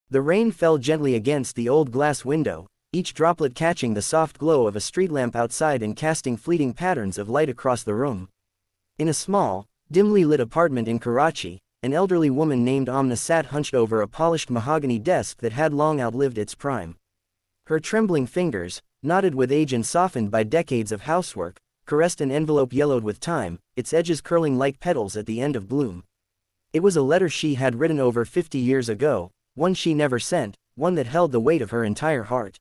The rain fell gently against the old glass window, each droplet catching the soft glow of a street lamp outside and casting fleeting patterns of light across the room. In a small, dimly lit apartment in Karachi, an elderly woman named Amna sat hunched over a polished mahogany desk that had long outlived its prime. Her trembling fingers, knotted with age and softened by decades of housework, caressed an envelope yellowed with time, its edges curling like petals at the end of bloom. It was a letter she had written over 50 years ago, one she never sent, one that held the weight of her entire heart.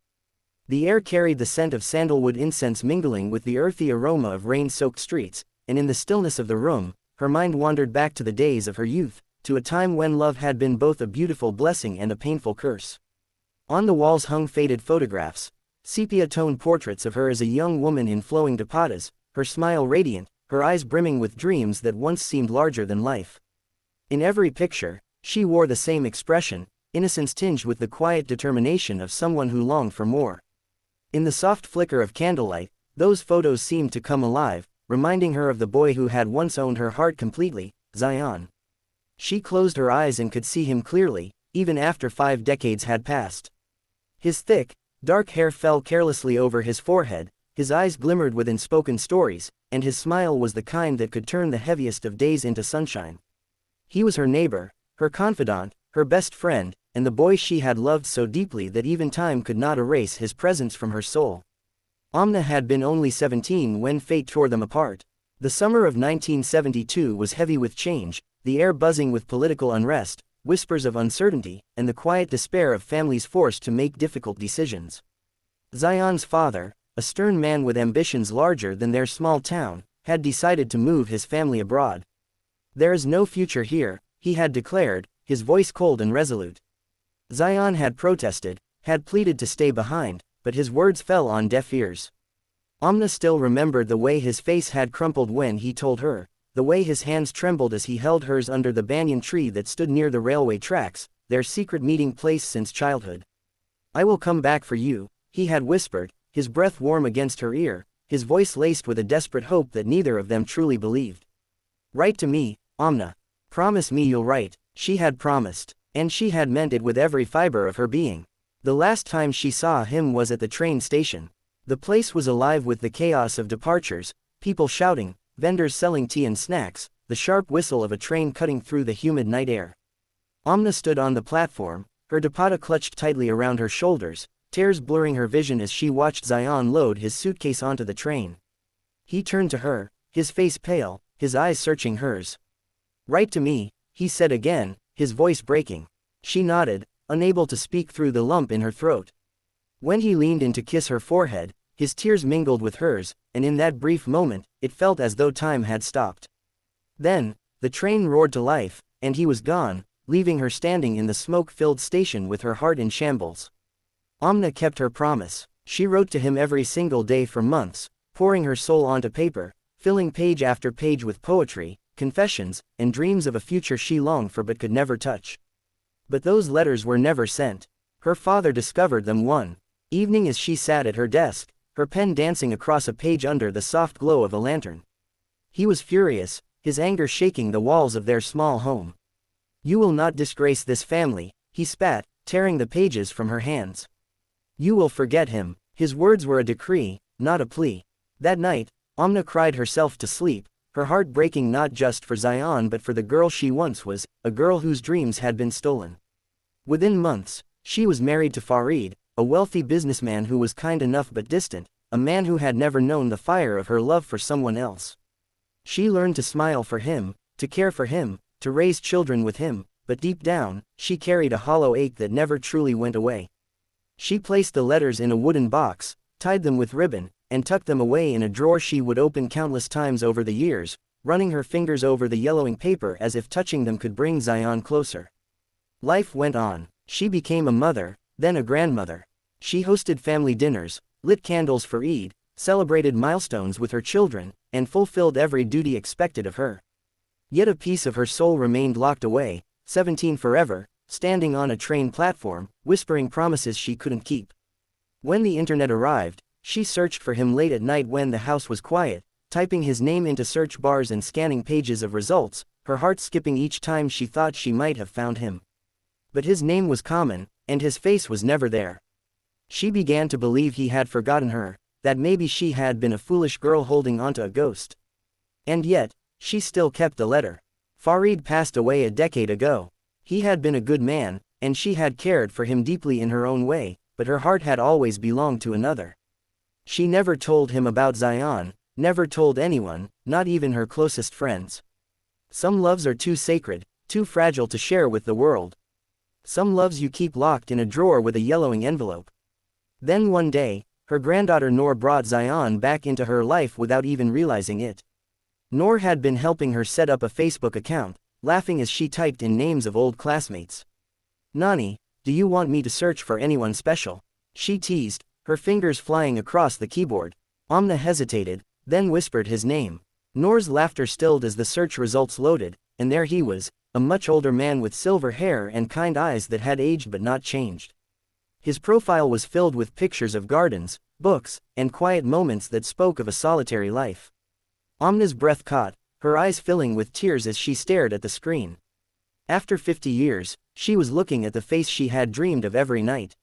The air carried the scent of sandalwood incense mingling with the earthy aroma of rain-soaked streets, and in the stillness of the room, her mind wandered back to the days of her youth, to a time when love had been both a beautiful blessing and a painful curse. On the walls hung faded photographs, sepia-toned portraits of her as a young woman in flowing dupattas, her smile radiant, her eyes brimming with dreams that once seemed larger than life. In every picture, she wore the same expression, innocence tinged with the quiet determination of someone who longed for more. In the soft flicker of candlelight, those photos seemed to come alive, reminding her of the boy who had once owned her heart completely, Zion. She closed her eyes and could see him clearly, even after 5 decades had passed. His thick, dark hair fell carelessly over his forehead, his eyes glimmered with unspoken stories, and his smile was the kind that could turn the heaviest of days into sunshine. He was her neighbor, her confidant, her best friend, and the boy she had loved so deeply that even time could not erase his presence from her soul. Amna had been only 17 when fate tore them apart. The summer of 1972 was heavy with change, the air buzzing with political unrest, whispers of uncertainty, and the quiet despair of families forced to make difficult decisions. Zion's father, a stern man with ambitions larger than their small town, had decided to move his family abroad. "There is no future here," he had declared, his voice cold and resolute. Zion had protested, had pleaded to stay behind, but his words fell on deaf ears. Amna still remembered the way his face had crumpled when he told her, the way his hands trembled as he held hers under the banyan tree that stood near the railway tracks, their secret meeting place since childhood. "I will come back for you," he had whispered, his breath warm against her ear, his voice laced with a desperate hope that neither of them truly believed. "Write to me, Amna. Promise me you'll write," she had promised, and she had meant it with every fiber of her being. The last time she saw him was at the train station. The place was alive with the chaos of departures, people shouting, vendors selling tea and snacks, the sharp whistle of a train cutting through the humid night air. Amna stood on the platform, her dupatta clutched tightly around her shoulders, tears blurring her vision as she watched Zion load his suitcase onto the train. He turned to her, his face pale, his eyes searching hers. "Write to me," he said again, his voice breaking. She nodded, unable to speak through the lump in her throat. When he leaned in to kiss her forehead, his tears mingled with hers, and in that brief moment, it felt as though time had stopped. Then, the train roared to life, and he was gone, leaving her standing in the smoke-filled station with her heart in shambles. Amna kept her promise. She wrote to him every single day for months, pouring her soul onto paper, filling page after page with poetry, confessions, and dreams of a future she longed for but could never touch. But those letters were never sent. Her father discovered them one evening as she sat at her desk, her pen dancing across a page under the soft glow of a lantern. He was furious, his anger shaking the walls of their small home. "You will not disgrace this family," he spat, tearing the pages from her hands. "You will forget him." His words were a decree, not a plea. That night, Amna cried herself to sleep, her heart breaking not just for Zion but for the girl she once was, a girl whose dreams had been stolen. Within months, she was married to Farid, a wealthy businessman who was kind enough but distant, a man who had never known the fire of her love for someone else. She learned to smile for him, to care for him, to raise children with him, but deep down, she carried a hollow ache that never truly went away. She placed the letters in a wooden box, tied them with ribbon, and tucked them away in a drawer she would open countless times over the years, running her fingers over the yellowing paper as if touching them could bring Zion closer. Life went on. She became a mother, then a grandmother. She hosted family dinners, lit candles for Eid, celebrated milestones with her children, and fulfilled every duty expected of her. Yet a piece of her soul remained locked away, 17 forever, standing on a train platform, whispering promises she couldn't keep. When the internet arrived, she searched for him late at night when the house was quiet, typing his name into search bars and scanning pages of results, her heart skipping each time she thought she might have found him. But his name was common, and his face was never there. She began to believe he had forgotten her, that maybe she had been a foolish girl holding onto a ghost. And yet, she still kept the letter. Farid passed away a decade ago. He had been a good man, and she had cared for him deeply in her own way, but her heart had always belonged to another. She never told him about Zion, never told anyone, not even her closest friends. Some loves are too sacred, too fragile to share with the world. Some loves you keep locked in a drawer with a yellowing envelope. Then one day, her granddaughter Noor brought Zion back into her life without even realizing it. Noor had been helping her set up a Facebook account, laughing as she typed in names of old classmates. "Nani, do you want me to search for anyone special?" she teased, her fingers flying across the keyboard. Amna hesitated, then whispered his name. Noor's laughter stilled as the search results loaded, and there he was, a much older man with silver hair and kind eyes that had aged but not changed. His profile was filled with pictures of gardens, books, and quiet moments that spoke of a solitary life. Amna's breath caught, her eyes filling with tears as she stared at the screen. After 50 years, she was looking at the face she had dreamed of every night.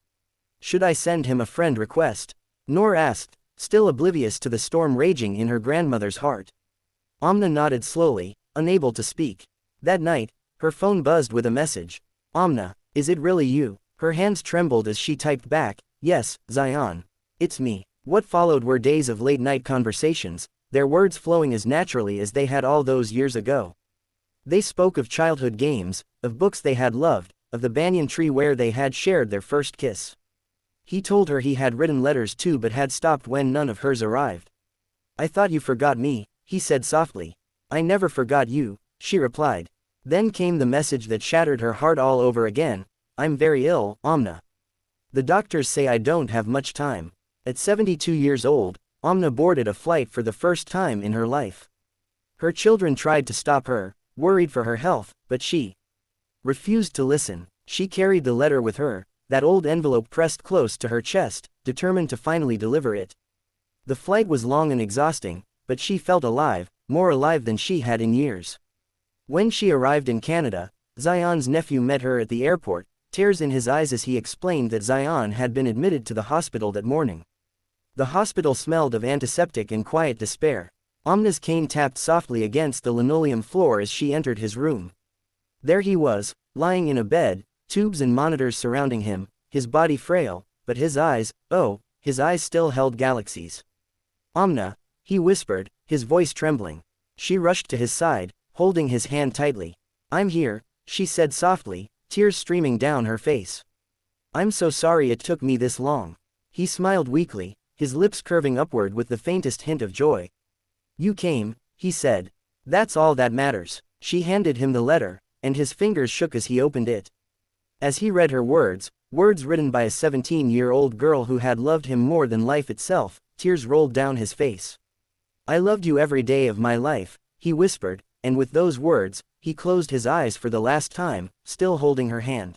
"Should I send him a friend request?" Noor asked, still oblivious to the storm raging in her grandmother's heart. Amna nodded slowly, unable to speak. That night, her phone buzzed with a message. "Amna, is it really you?" Her hands trembled as she typed back, "Yes, Zion. It's me." What followed were days of late-night conversations, their words flowing as naturally as they had all those years ago. They spoke of childhood games, of books they had loved, of the banyan tree where they had shared their first kiss. He told her he had written letters too but had stopped when none of hers arrived. "I thought you forgot me," he said softly. "I never forgot you," she replied. Then came the message that shattered her heart all over again. "I'm very ill, Amna. The doctors say I don't have much time." At 72 years old, Amna boarded a flight for the first time in her life. Her children tried to stop her, worried for her health, but she refused to listen. She carried the letter with her, that old envelope pressed close to her chest, determined to finally deliver it. The flight was long and exhausting, but she felt alive, more alive than she had in years. When she arrived in Canada, Zion's nephew met her at the airport, tears in his eyes as he explained that Zion had been admitted to the hospital that morning. The hospital smelled of antiseptic and quiet despair. Amna's cane tapped softly against the linoleum floor as she entered his room. There he was, lying in a bed, tubes and monitors surrounding him, his body frail, but his eyes, oh, his eyes still held galaxies. "Amna," he whispered, his voice trembling. She rushed to his side, holding his hand tightly. "I'm here," she said softly, tears streaming down her face. "I'm so sorry it took me this long." He smiled weakly, his lips curving upward with the faintest hint of joy. "You came," he said. "That's all that matters." She handed him the letter, and his fingers shook as he opened it. As he read her words, words written by a 17-year-old girl who had loved him more than life itself, tears rolled down his face. "I loved you every day of my life," he whispered, and with those words, he closed his eyes for the last time, still holding her hand.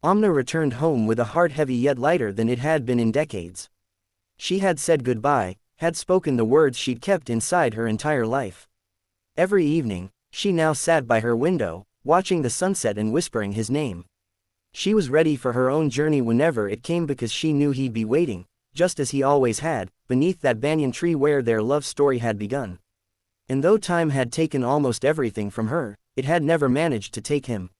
Amna returned home with a heart heavy yet lighter than it had been in decades. She had said goodbye, had spoken the words she'd kept inside her entire life. Every evening, she now sat by her window, watching the sunset and whispering his name. She was ready for her own journey whenever it came because she knew he'd be waiting, just as he always had, beneath that banyan tree where their love story had begun. And though time had taken almost everything from her, it had never managed to take him.